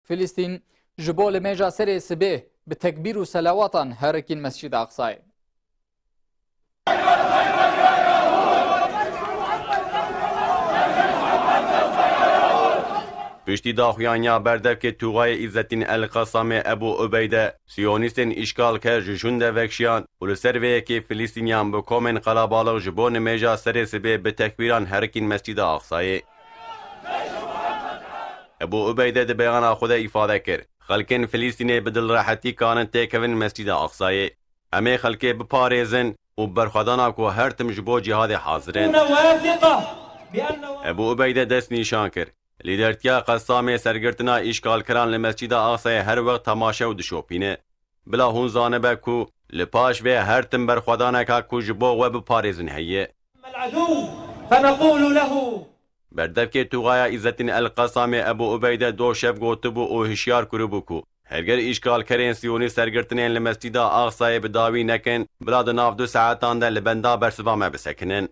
فلسطین جبو لميجا سري سبه بتكبير وسلاواتان هركين مسجد أقصى. پشتی داخویانیا بردف که توغای عزتین القسام ابو عبیده سیونیستین اشکال که جشون وکشیان و لسروه که فلسطینیان بکومن قلابالغ جبون میجا سر سبه به تکبیران هرکین مسجد اقصای. ابو عبیده ده بیان خود افاده کرد خلکن فلسطینی بدل راحتی کانن تکون مسجد اقصای همه خلکه بپاريزن و برخدانا که هر تم جبو جهاد حاضرن. ابو عبیده دست نشان کرد لیدرتیا قسام سرگرتنا اشکال کران لمسجد اقصای هر وقت تماشا و دشوپینه بلا هون زانبه کو لپاش و هر تم برخدانا که کو جبو و بپاريزن هیه. فنقول له بردف که توغای عزتین القسام ابو عبیده دو شب گوتبو و هشیار کربو کو هرگر اشکال کرین سیونی سرگرتنین لمسجد اقصای بداوی نکن بلا دو ناف 2 ساعتان ده لبندا برسوامه بسکنن.